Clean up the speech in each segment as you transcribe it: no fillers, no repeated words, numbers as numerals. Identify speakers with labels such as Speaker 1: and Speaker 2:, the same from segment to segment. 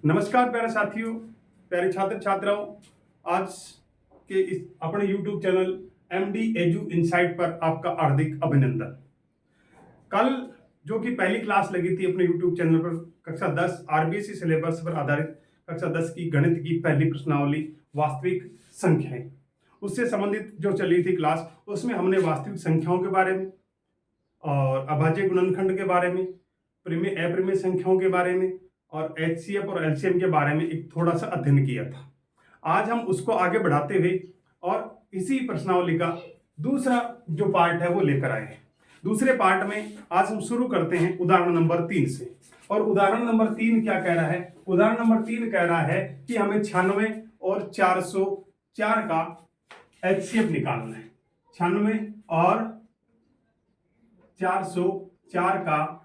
Speaker 1: नमस्कार प्यारे साथियों, प्यारे छात्र छात्राओं। आज के इस अपने YouTube channel MD edu insight पर आपका हार्दिक अभिनंदन। कल जो कि पहली क्लास लगी थी अपने YouTube चैनल पर, कक्षा 10 RBSE सिलेबस पर आधारित कक्षा 10 की गणित की पहली प्रश्नावली वास्तविक संख्याएं, उससे संबंधित जो चली थी क्लास, उसमें हमने वास्तविक संख्याओं के बारे में और अभाज्य गुणनखंड के बारे में, परिमेय अपरिमेय संख्याओं के बारे में और HCF और LCM के बारे में एक थोड़ा सा अध्ययन किया था। आज हम उसको आगे बढ़ाते हुए और इसी प्रश्नावली का दूसरा जो पार्ट है वो लेकर आए हैं। दूसरे पार्ट में आज हम शुरू करते हैं उदाहरण नंबर 3 से। और उदाहरण नंबर 3 क्या कह रहा है? उदाहरण नंबर 3 कह रहा है कि हमें 96 और 404 का HCF निकालना है। 96 और 404 का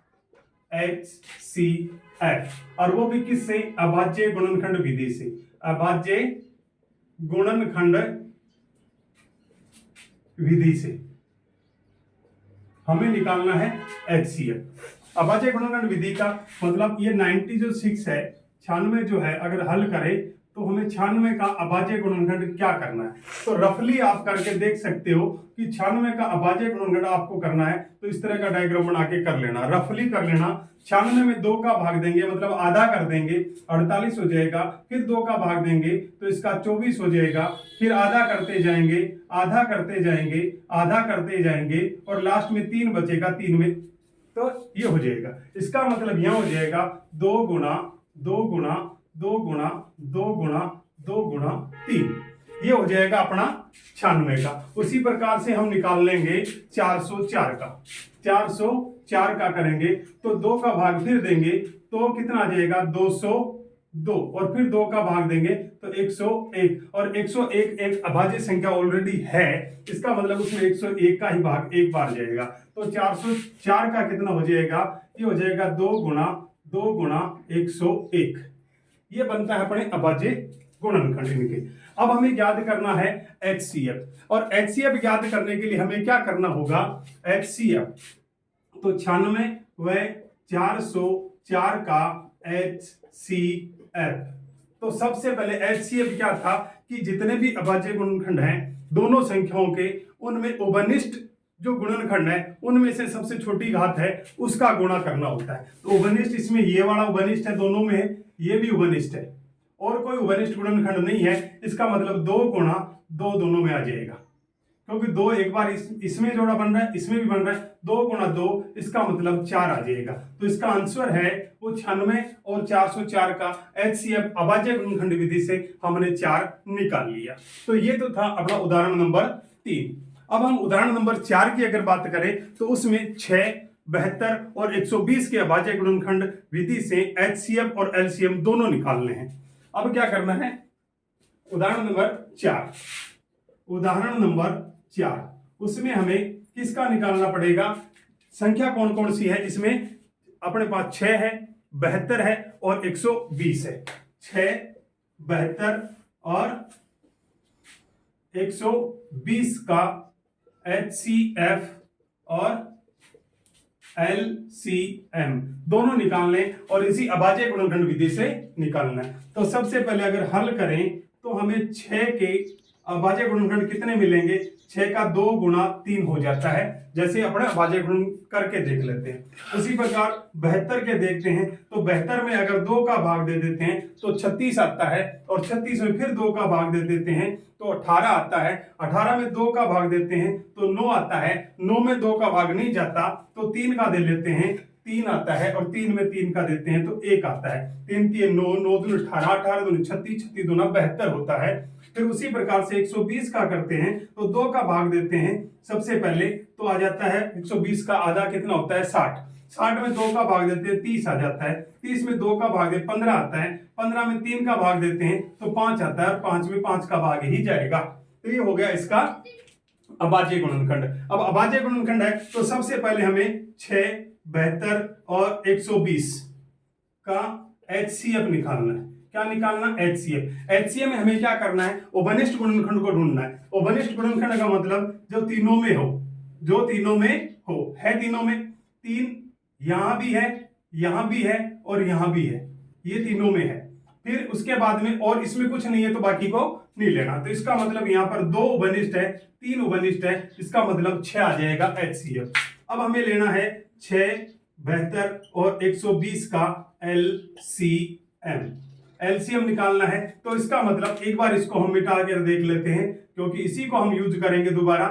Speaker 1: HCF, और वो भी किससे? अभाज्य गुणनखंड विधि से। अभाज्य गुणनखंड विधि से हमें निकालना है HCF। अभाज्य गुणनखंड विधि का मतलब ये 96 है, 96 जो है अगर हल करें तो हमें 96 का अभाज्य गुणनखंड क्या करना है। तो रफली आप करके देख सकते हो कि 96 का अभाज्य गुणनखंड आपको करना है तो इस तरह का डायग्राम बना के कर लेना, रफली कर लेना। 96 में 2 का भाग देंगे मतलब आधा कर देंगे, 48 हो जाएगा। फिर 2 का भाग देंगे तो इसका 24 हो जाएगा। फिर आधा करते जाएंगे, आधा करते जाएंगे, आधा करते जाएंगे और लास्ट में 3 बचेगा, 3 में तो ये हो जाएगा। इसका मतलब यह हो जाएगा 2 गुणा 2 गुणा 2 गुणा 2 गुणा 2 गुणा 3, ये हो जाएगा अपना 96 का। उसी प्रकार से हम निकाल लेंगे 404 का। 404 का करेंगे तो 2 का भाग फिर देंगे तो कितना आ जाएगा? 202, और फिर 2 का भाग देंगे तो 101, और 101 एक अभाज्य संख्या ऑलरेडी है, इसका मतलब उसमें 101 का ही भाग एक बार जाएगा। तो 404 का कितना हो जाएगा? ये हो जाएगा 2 गुणा 2 गुणा 101, ये बनता है अपने अभाज्य गुणनखंड इनके। अब हमें याद करना है HCF, और HCF याद करने के लिए हमें क्या करना होगा? HCF तो 96 व 404 का HCF। तो सबसे पहले HCF क्या था कि जितने भी अभाज्य गुणनखंड हैं दोनों संख्याओं के, उनमें उभयनिष्ठ जो गुणनखंड है उनमें से सबसे छोटी घात है उसका गुणा करना होता है। तो उभयनिष्ठ इसमें ये वाला उभयनिष्ठ है, दोनों में है, ये भी उभयनिष्ठ है और कोई उभयनिष्ठ गुणनखंड नहीं है। इसका मतलब 2 गुणा 2 दोनों में आ जाएगा, क्योंकि 2 एक बार इसमें जोड़ा बन रहा है, इसमें भी बन रहा है। 2 गुणा 2 इसका मतलब 4 आ जाएगा। तो इसका आंसर है वो 96 और 404 का HCF अभाज्य गुणनखंड विधि से हमने 4 निकाल लिया। तो ये तो था अपना उदाहरण नंबर 3। अब हम उदाहरण नंबर 4 की अगर बात करें तो उसमें 6, 72 और 120 के अभाज्य गुणनखंड विधि से HCF और LCM दोनों निकालने हैं। अब क्या करना है? उदाहरण नंबर 4, उदाहरण नंबर 4, उसमें हमें किसका निकालना पड़ेगा? संख्या कौन कौन सी है इसमें? अपने पास 6 है, 72 है और 120 है। 6, 72 और 120 का HCF और LCM दोनों निकालने और इसी अभाज्य गुणनखंड विधि से निकालना है। तो सबसे पहले अगर हल करें तो हमें 6 के अभाज्य गुणनखंड कितने मिलेंगे? 6 का 2 गुणा 3 हो जाता है, जैसे अपने अभाज्य गुणन करके देख लेते हैं। उसी प्रकार 72 के देखते हैं तो 72 में अगर 2 का भाग दे देते हैं तो 36 आता है, और 36 में फिर 2 का भाग दे देते हैं तो 18 आता है। 18 में 2 का भाग देते हैं तो 9 आता है। 9 में 2 का भाग नहीं जाता तो 3 का दे लेते हैं, 3 आता है, और 3 में 3 का देते हैं तो 1 आता है। 3 3 9, 9 2 18, 18 2 36, 36 2 72 होता है। फिर उसी प्रकार से 120 का करते हैं तो 2 का भाग देते हैं सबसे पहले तो आ जाता है 120 का आधा कितना होता है? 60। 60 में 2 का भाग देते हैं 30 आ जाता है। 30 में 2 का भाग दे 15 आता है। 15 में 3 का भाग देते हैं तो 5 आता है, और 5 में 5 का भाग ही जाएगा। तो ये हो गया इसका अभाज्य गुणनखंड। अब अभाज्य गुणनखंड है तो सबसे पहले हमें 6, 72 और 120 का HCF निकालना है। क्या निकालना? HCF। HCF में हमें क्या करना है? उभयनिष्ठ गुणनखंड को ढूंढना है। उभयनिष्ठ गुणनखंड का मतलब जो तीनों में हो, जो तीनों में हो, है तीनों में। 3 यहां भी है, यहां भी है और यहां भी है, ये तीनों में है। फिर उसके बाद में और इसमें कुछ नहीं है तो बाकी को नहीं लेना। तो इसका मतलब यहाँ पर 2 उभयनिष्ठ है, 3 उभयनिष्ठ है, इसका मतलब 6 आ जाएगा HCl। अब हमें लेना है 6, 72 और 120 का LCM निकालना है। तो इसका मतलब एक बार इसको हम मिटा कर देख लेते हैं, क्योंकि इसी को हम यूज करेंगे दोबारा,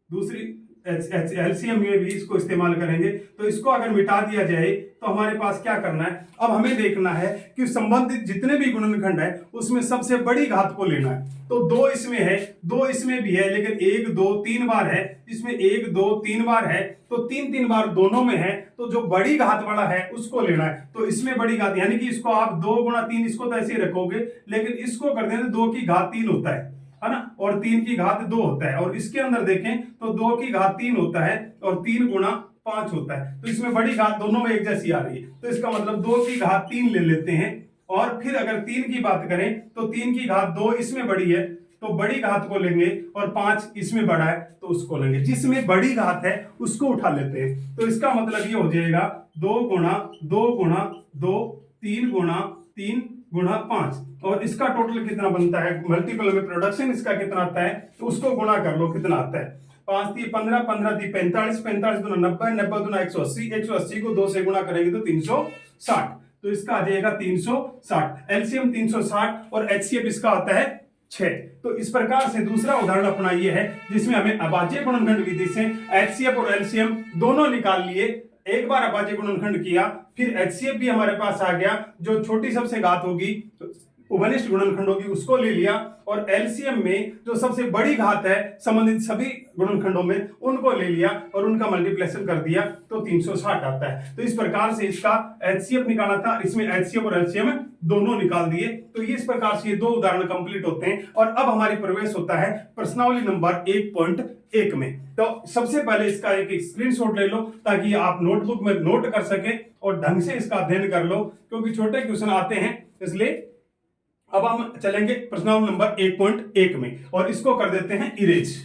Speaker 1: दूसरी LCM में भी इसको इस्तेमाल करेंगे। तो इसको अगर मिटा दिया जाए तो हमारे पास क्या करना है, अब हमें देखना है कि संबंधित जितने भी गुणनखंड है उसमें सबसे बड़ी घात को लेना है। तो 2 इसमें है, 2 इसमें भी है, लेकिन 1 2 3 बार है, इसमें 1 2 3 बार है, तो 3 बार दोनों में है, तो जो बड़ी घात वाला है उसको लेना है। तो इसमें बड़ी घात यानी कि इसको आप 2 गुणा 3 इसको तो ऐसे ही रखोगे, लेकिन इसको कर दें तो 2 की घात 3 होता है ना, और 3 की घात 2 होता है, और इसके अंदर देखें तो 2 की घात 3 होता है और 3 गुणा 5 होता है। तो इसमें बड़ी घात दोनों में एक जैसी आ रही है, तो इसका मतलब 2 की घात 3 ले लेते हैं। और फिर अगर 3 की बात करें तो 3 की घात 2 इसमें बड़ी है, तो बड़ी घात को लेंगे, और 5 इसमें बड़ा है तो उसको लेंगे। जिसमें बड़ी घात है उसको उठा लेते हैं। तो इसका मतलब ये हो जाएगा 2 गुणा 2 गुणा 2, 3 गुणा 3 गुणा 5, और इसका टोटल कितना बनता है, मल्टीपल में प्रोडक्शन इसका कितना आता है, तो उसको गुणा कर लो कितना आता है। 5 3 15, 15 3 45, 45 दूना 90, 90 दूना 180, 180 को 2 से गुणा करेंगे तो 360, तो इसका आ जाएगा 360। एलसीएम 360 और HCF इसका आता है 6। तो इस प्रकार से दूसरा उदाहरण अपना ये है जिसमें हमें अभाज्य गुणनखंड विधि से HCF और LCM दोनों निकाल लिए। एक बार अभाज्य गुणनखंड किया, फिर HCF भी हमारे पास आ गया, जो छोटी सबसे घात होगी उभयनिष्ठ गुणनखंड होगी उसको ले लिया, और LCM में जो सबसे बड़ी घात है संबंधित सभी गुणनखंडों में उनको ले लिया और उनका मल्टीप्लिकेशन कर दिया तो 360 आता है। तो इस प्रकार से इसका HCF निकाला था, इसमें HCF और LCM दोनों निकाल दिए। तो ये इस प्रकार से ये 2 उदाहरण कंप्लीट होते हैं, और अब हमारी प्रवेश होता है प्रश्नावली नंबर 1.1 में। तो सबसे पहले इसका एक स्क्रीनशॉट ले लो ताकि आप नोटबुक में नोट कर सके और ढंग से इसका अध्ययन कर लो, क्योंकि छोटे क्वेश्चन आते हैं। इसलिए अब हम चलेंगे प्रश्नावली नंबर 1.1 में, और इसको कर देते हैं इरेज,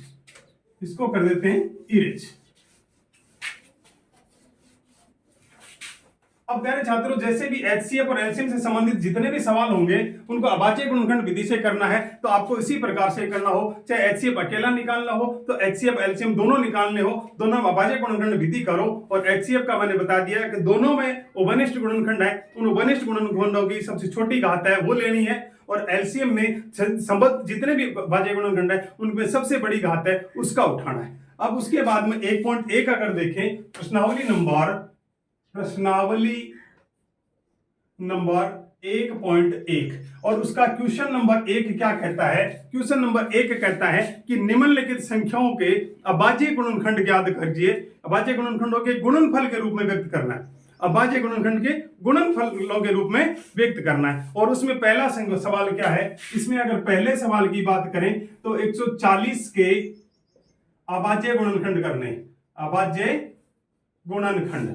Speaker 1: इसको कर देते हैं इरेज। अब प्यारे छात्रों, जैसे भी HCF और LCM से संबंधित जितने भी सवाल होंगे उनको अभाज्य गुणनखंड विधि से करना है, तो आपको इसी प्रकार से करना हो। चाहे HCF अकेला निकालना हो तो HCF LCM दोनों निकालने हो, दोनों में अभाज्य गुणनखंड विधि करो। और HCF का मैंने बता दिया कि दोनों में उभयनिष्ठ गुणनखंड है, उन उभयनिष्ठ गुणनखंडों की सबसे छोटी घात है वो लेनी है, और LCM में संबंध जितने भी अभाज्य गुणनखंड है उनमें सबसे बड़ी घात है उसका उठाना है। अब उसके बाद में 1.1 अगर देखें, प्रश्नावली नंबर 1.1, और उसका क्वेश्चन नंबर 1 क्या कहता है। क्वेश्चन नंबर 1 कहता है कि निम्नलिखित संख्याओं के अभाज्य गुणनखंड ज्ञात कीजिए। अभाज्य गुणनखंडों के गुणनफल के रूप में व्यक्त करना है, अभाज्य गुणनखंड के गुणनफलों के रूप में व्यक्त करना है। और उसमें पहला सवाल क्या है, इसमें अगर पहले सवाल की बात करें तो 140 के अभाज्य गुणनखंड करने, अभाज्य गुणनखंड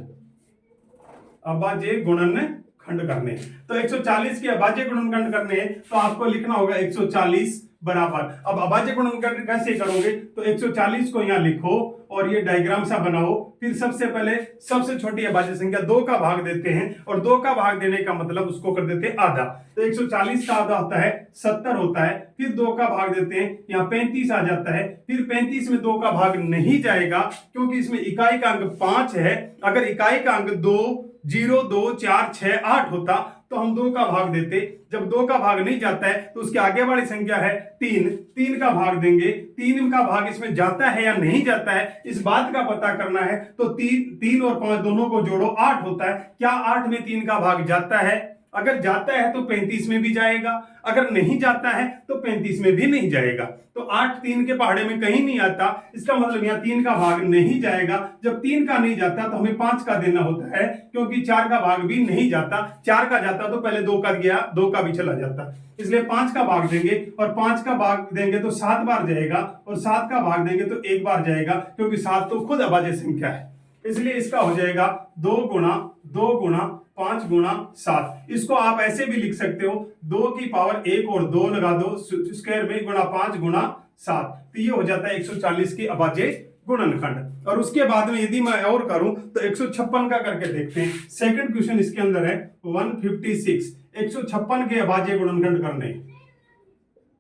Speaker 1: करने। तो 140 के अभाज्य गुणनखंड करने हैं, तो आपको लिखना होगा 140 बराबर। अब अभाज्य गुणनखंड कैसे करोगे, तो 140 को यहां लिखो और ये डायग्राम सा बनाओ। फिर सबसे पहले सबसे छोटी अभाज्य संख्या 2 का भाग देते हैं, और 2 का भाग देने का मतलब उसको कर देते हैं आधा। तो 140 का आधा होता है 70 होता है, फिर 2 का भाग देते हैं, यहाँ 35 आ जाता है। फिर 35 में 2 का भाग नहीं जाएगा क्योंकि इसमें इकाई का अंक 5 है। अगर इकाई का अंक 2 0 2 4 6 8 होता तो हम 2 का भाग देते। जब 2 का भाग नहीं जाता है तो उसकी आगे वाली संख्या है 3 का भाग देंगे। 3 का भाग इसमें जाता है या नहीं जाता है इस बात का पता करना है, तो 3 और 5 दोनों को जोड़ो 8 होता है। क्या 8 में 3 का भाग जाता है? अगर जाता है तो 35 में भी जाएगा, अगर नहीं जाता है तो 35 में भी नहीं जाएगा। तो 8 3 के पहाड़े में कहीं नहीं आता, इसका मतलब यहाँ 3 का भाग नहीं जाएगा। जब 3 का नहीं जाता तो हमें 5 का देना होता है, क्योंकि 4 का भाग भी नहीं जाता। 4 का जाता तो पहले 2 का गया, 2 का भी चला जाता, इसलिए 5 का भाग देंगे। और 5 का भाग देंगे तो 7 बार जाएगा, और 7 का भाग देंगे तो 1 बार जाएगा, क्योंकि 7 तो खुद अभाज्य संख्या है। इसलिए इसका हो जाएगा 2 गुणा 5 गुणा 7। इसको आप ऐसे भी लिख सकते हो, 2 की पावर 1 और 2 लगा दो स्क्वायर में, गुणा 5 गुणा 7, तो ये हो जाता है 140 की अभाज्य गुणनखंड। और उसके बाद में यदि मैं और करूं तो 156 का करके देखते हैं। सेकंड क्वेश्चन इसके अंदर है 156। 156 के अभाज्य गुणनखंड करने,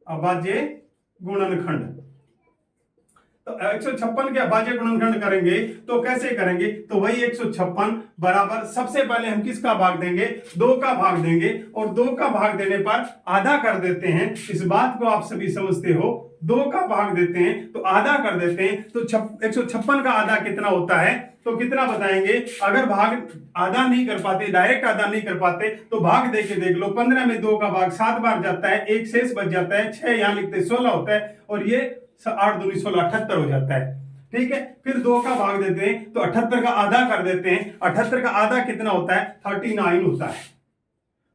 Speaker 1: अभाज्य गुणनखंड। तो 156 के अभाज्य गुणनखंड करेंगे तो कैसे करेंगे, तो वही 156 बराबर सबसे पहले हम किसका भाग देंगे, 2 का भाग देंगे, और 2 का भाग देने पर आधा कर देते हैं। इस बात को आप सभी समझते हो, 2 का भाग देते हैं तो आधा कर देते हैं। तो 156 का आधा कितना होता है, तो कितना बताएंगे। अगर भाग आधा नहीं कर पाते, डायरेक्ट आधा नहीं कर पाते, तो भाग देके देख लो। 15 में 2 का भाग 7 बार जाता है, एक शेष बच जाता है, 6 यहां लिखते 16 होता है, और ये 8 दूनी 16 78 हो जाता है। ठीक है, फिर 2 का भाग देते हैं तो 78 का आधा कर देते हैं। 78 का आधा कितना होता है, 39 होता है,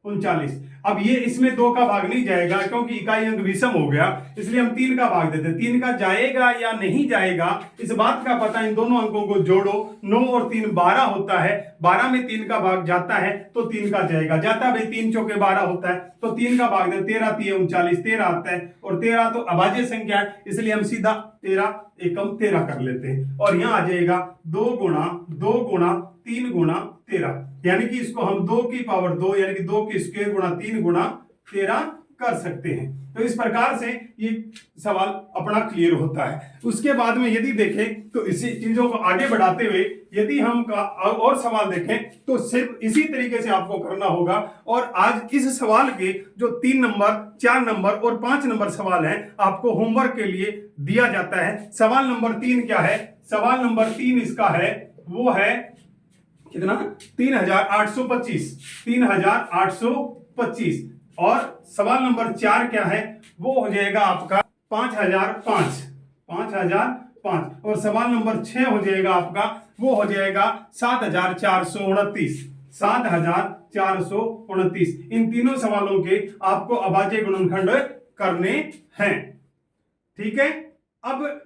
Speaker 1: 39। अब ये इसमें 2 का भाग नहीं जाएगा क्योंकि इकाई अंक विषम हो गया, इसलिए हम 3 का भाग देते हैं। 3 का जाएगा या नहीं जाएगा इस बात का पता इन दोनों अंकों को जोड़ो। 9 और 3 12 होता है, 12 में 3 का भाग जाता है तो 3 का जाएगा, जाता भाई 3 चौके 12 होता है, तो 3 का भाग दे, 13 3 39 13 आता है, और 13 तो अभाज्य संख्या है, इसलिए हम सीधा 13 एकम 13 कर लेते हैं। और यहां आ जाएगा 2 गुणा 3 गुणा 13, यानी कि इसको हम 2 की पावर 2 यानी कि 2 की स्क्वायर गुणा 3 गुणा 13 कर सकते हैं। तो इस प्रकार से ये सवाल अपना क्लियर होता है। उसके बाद में यदि देखें तो इसी चीजों को आगे बढ़ाते हुए यदि हम और सवाल देखें तो सिर्फ इसी तरीके से आपको करना होगा। और आज इस सवाल के जो 3 नंबर 4 नंबर और 5 नंबर सवाल हैं आपको होमवर्क के लिए दिया जाता है। सवाल नंबर 3 क्या है, सवाल नंबर 3 इसका है, वो है कितना, 3825, 3825। और सवाल नंबर 4 क्या है, वो हो जाएगा आपका 5005, 5005। और सवाल नंबर 6 हो जाएगा आपका, वो हो जाएगा 7429, 7429। इन तीनों सवालों के आपको अभाज्य गुणनखंड करने हैं। ठीक है, अब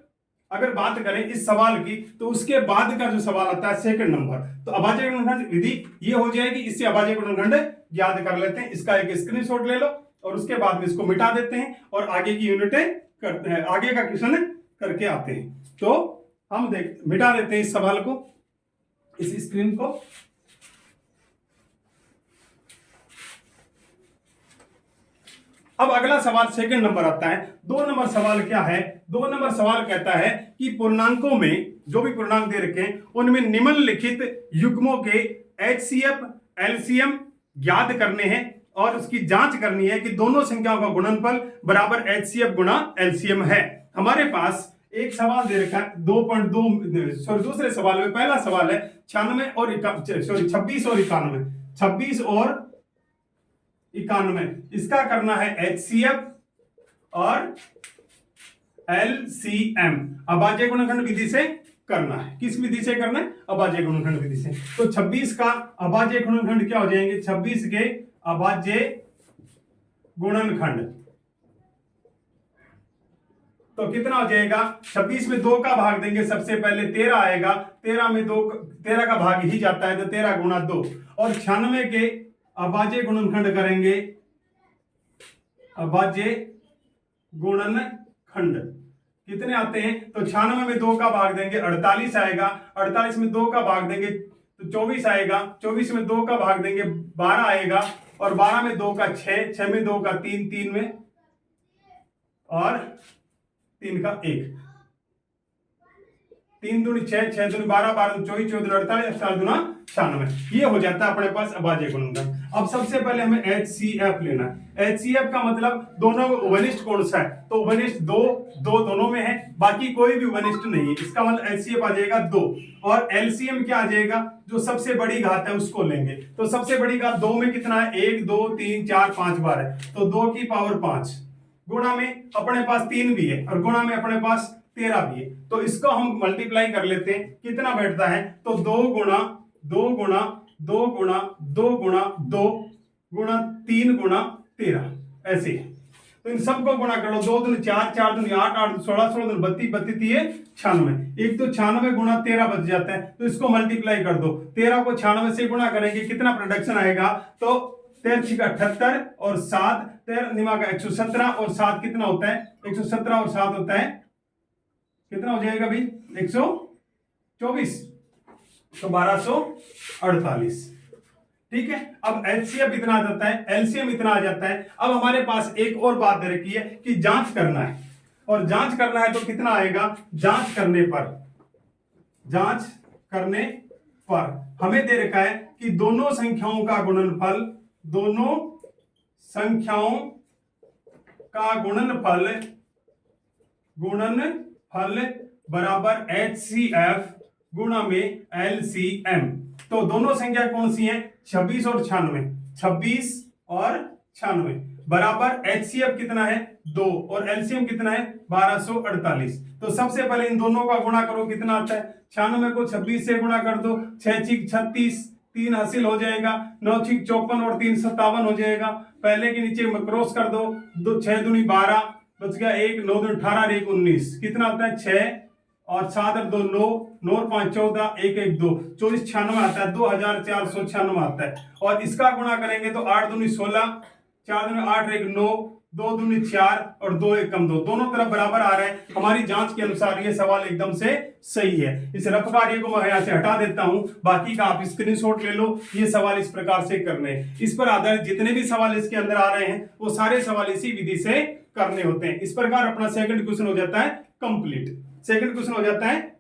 Speaker 1: अगर बात करें इस सवाल की तो उसके बाद का जो सवाल आता है सेकंड नंबर, तो अभाज्य गुणनखंड विधि ये हो जाएगी, इससे अभाज्य गुणनखंड याद कर लेते हैं। इसका एक स्क्रीनशॉट ले लो और उसके बाद में इसको मिटा देते हैं और आगे की यूनिटें करते हैं, आगे का क्वेश्चन करके आते हैं। तो हम मिटा देते हैं इस सवाल को, इस स्क्रीन को। अब अगला सवाल सेकंड नंबर आता है। 2 नंबर सवाल क्या है, 2 नंबर सवाल कहता है कि पूर्णांकों में जो भी पूर्णांक दे रखे हैं उनमें निम्नलिखित युग्मों के HCF LCM ज्ञात करने हैं और उसकी जांच करनी है कि दोनों संख्याओं का गुणनफल बराबर HCF गुणा LCM है। हमारे पास एक सवाल दे रखा है 2.2 दूसरे सवाल में पहला सवाल है 96 और 26 और 91, 26 और 91। इसका करना है HCF और LCM अभाज्य गुणनखंड विधि से करना है। किस विधि से करना है, अभाज्य गुणनखंड विधि से। तो 26 का अभाज्य गुणनखंड क्या हो जाएंगे, 26 के अभाज्य गुणनखंड तो कितना हो जाएगा, 26 में 2 का भाग देंगे, सबसे पहले 13 आएगा, 13 में 13 का भाग ही जाता है तो 13 गुणा 2। और 96 के अभाज्य गुणनखंड करेंगे, अभाज्य गुणनखंड कितने आते हैं, तो 96 में 2 का भाग देंगे 48 आएगा, 48 में 2 का भाग देंगे तो 24 आएगा, 24 में 2 का भाग देंगे 12 आएगा, और 12 में 2 का 6, 6 में 2 का 3, 3 में और 3 का 1, 3 दूनी 6, 6 दूनी 12, 12 दूनी 24, 24 दूनी 48, 4 दूना 96। ये हो जाता है अपने पास अभाज्य गुणनखंड। अब सबसे पहले हमें HCF लेना है। HCF का मतलब दोनों उभयनिष्ठ कौन सा है, तो उभयनिष्ठ 2 दोनों में है, बाकी कोई भी उभयनिष्ठ नहीं है, इसका मतलब HCF आ जाएगा 2। और LCM क्या आ जाएगा, जो सबसे बड़ी घात है उसको लेंगे। तो सबसे बड़ी घात 2 में कितना है, 1 2 3 4 5 बार है, तो 2 की पावर 5, गुणा में अपने पास 3 भी है और गुणा में अपने पास 13 भी है, तो इसको हम मल्टीप्लाई कर लेते हैं, कितना बैठता है, तो 2 गुणा 2 गुणा 2 गुणा 2 गुणा 2 गुणा 3 गुणा 13, ऐसे। तो इन सबको गुणा कर लो, 2 दूनी 4, 4 दूनी 8, 8 16, 16 दूनी 32, 32 96, एक तो 96 गुणा 13 बच जाता है, तो इसको मल्टीप्लाई कर दो। 13 को 96 से गुणा करेंगे, कितना प्रोडक्शन आएगा, तो 13 78 और 7 13 दिमाग 117 और 7 कितना होता है, 117 और 7 होता है कितना हो जाएगा भाई, 124, तो 1248। ठीक है। अब एचसीएफ इतना आ जाता है, एलसीएम इतना आ जाता है। अब हमारे पास एक और बात दे रखी है कि जांच करना है, और जांच करना है तो कितना आएगा, जांच करने पर हमें दे रखा है कि दोनों संख्याओं का गुणनफल बराबर HCF गुणा में LCM। तो दोनों संख्या कौन सी हैं, 26 और 96 बराबर HCF कितना है 2 और LCM कितना है 1248। तो सबसे पहले इन दोनों का गुणा करो, कितना आता है, 96 को 26 से गुणा कर दो, 6 6 36, 3 हासिल हो जाएगा, 9 6 54 और 3 57 हो जाएगा। पहले के नीचे क्रॉस कर दो, 6 दूनी 12 बच गया 1, 9 दूनी 18 और 1 19, कितना आता है 6 और 7 और 2 9, 9 और 5 14, 1 1 2, 24 96 आता है, 2496 आता है। और इसका गुणा करेंगे तो 8 दूनी 16, 4 दूनी 8 1 9, 2 दूनी 4 और 2 1 कम 2, दोनों तरफ बराबर आ रहे हैं। हमारी जांच के अनुसार ये सवाल एकदम से सही है। इस रफ कार्य को मैं यहाँ से हटा देता हूं, बाकी का आप स्क्रीनशॉट ले लो। ये सवाल इस प्रकार से करने हैं, इस पर आधारित जितने भी सवाल इसके अंदर आ रहे हैं वो सारे सवाल इसी विधि से करने होते हैं। इस प्रकार अपना सेकंड क्वेश्चन हो जाता है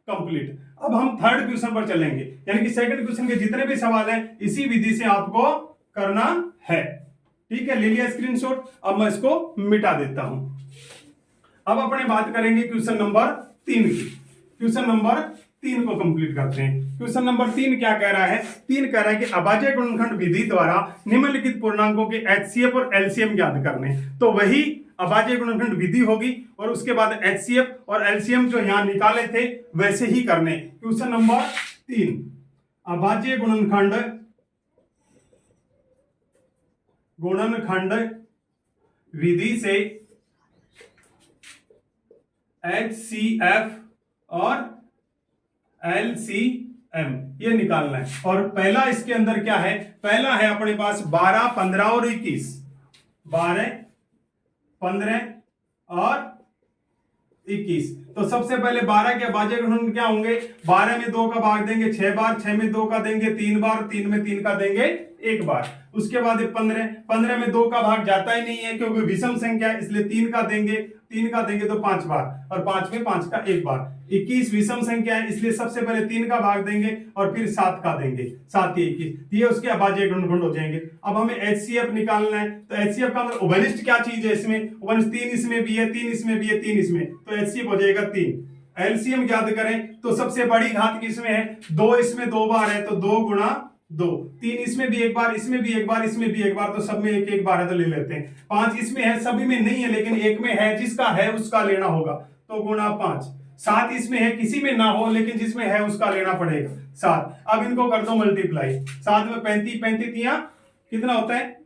Speaker 1: कंप्लीट। अब हम थर्ड क्वेश्चन पर चलेंगे, यानी कि सेकंड क्वेश्चन के जितने भी सवाल हैं इसी विधि से आपको करना है। ठीक है, ले लिया स्क्रीनशॉट। अब मैं इसको मिटा देता हूं। अब अपने बात करेंगे क्वेश्चन नंबर 3 की। क्वेश्चन नंबर 3 को कंप्लीट करते हैं। क्वेश्चन नंबर 3 क्या कह रहा है, 3 कह रहा है कि अभाज्य गुणनखंड विधि द्वारा निम्नलिखित पूर्णांकों के HCF और LCM ज्ञात करने। तो वही अभाज्य गुणनखंड विधि होगी और उसके बाद HCF और LCM जो यहां निकाले थे वैसे ही करने। क्वेश्चन नंबर 3, अभाज्य गुणनखंड विधि से HCF और LCM ये निकालना है। और पहला इसके अंदर क्या है, पहला है अपने पास 12 15 और 21, 12 15 और 21। तो सबसे पहले 12 के अभाज्य गुणनखंड क्या होंगे, 12 में 2 का भाग देंगे 6 बार, 6 में 2 का देंगे 3 बार, 3 में 3 का देंगे 1 बार। उसके बाद 15 में 2 का भाग जाता ही नहीं है क्योंकि विषम संख्या है, इसलिए 3 का देंगे तो 5 बार, और 5 में 5 का 1 बार। 21 विषम संख्या है, इसलिए सबसे पहले 3 का भाग देंगे और फिर 7 का देंगे, 7 21, ये उसके अभाज्य गुणनखंड हो जाएंगे। अब हमें HCF निकालना है, तो HCF का मतलब उभयनिष्ठ क्या चीज है, इसमें उभयनिष्ठ 3 इसमें भी है, 3 इसमें भी है, 3 इसमें, तो HCF हो जाएगा 3। LCM ज्ञात करें तो सबसे बड़ी घात किसमें है, 2 इसमें 2 बार है तो 2 गुणा 2, 3 इसमें भी 1 बार, इसमें भी 1 बार, इसमें भी 1 बार, तो सब में 1 1 बार है तो ले लेते हैं। 5 इसमें है, सभी में नहीं है लेकिन एक में है, जिसका है उसका लेना होगा तो गुणा 5। 7 इसमें है, किसी में ना हो लेकिन जिसमें है उसका लेना पड़ेगा 7। अब इनको कर दो मल्टीप्लाई, 7 में 35 35 दिया कितना होता है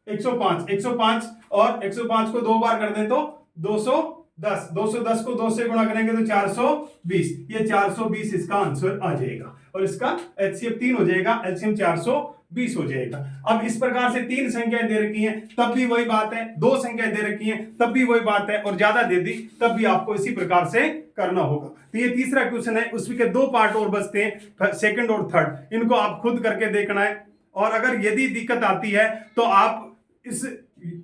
Speaker 1: 105, 105 और 105 को 2 बार कर दें तो 210, 210 को 2 से गुणा करेंगे तो 420, ये 420 इसका आंसर आ जाएगा। और इसका HCF 3 हो जाएगा, LCM 420 हो जाएगा। अब इस प्रकार से 3 संख्याएं दे रखी हैं तब भी वही बात है, 2 संख्याएं दे रखी हैं तब भी वही बात है, और ज्यादा दे दी तब भी आपको इसी प्रकार से करना होगा। तो ये तीसरा क्वेश्चन है, उसके 2 पार्ट और बचते हैं, सेकंड और थर्ड, इनको आप खुद करके देखना है। और अगर यदि दिक्कत आती है तो आप इस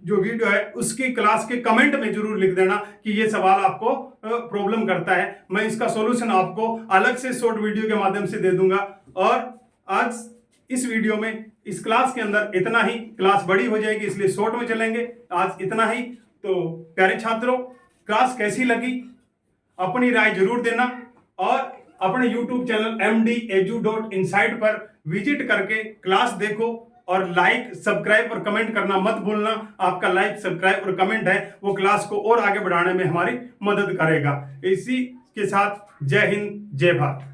Speaker 1: जो वीडियो है उसकी क्लास के कमेंट में जरूर लिख देना कि ये सवाल आपको प्रॉब्लम करता है, मैं इसका सॉल्यूशन आपको अलग से शॉर्ट वीडियो के माध्यम से दे दूंगा। और आज इस वीडियो में इस क्लास के अंदर इतना ही, क्लास बड़ी हो जाएगी इसलिए शॉर्ट में चलेंगे, आज इतना ही। तो प्यारे छात्रों, क्लास कैसी लगी अपनी राय जरूर देना, और अपने YouTube चैनल mdedu.insight पर विजिट करके क्लास देखो, और लाइक सब्सक्राइब और कमेंट करना मत भूलना। आपका लाइक सब्सक्राइब और कमेंट है वो क्लास को और आगे बढ़ाने में हमारी मदद करेगा। इसी के साथ जय हिंद, जय भारत।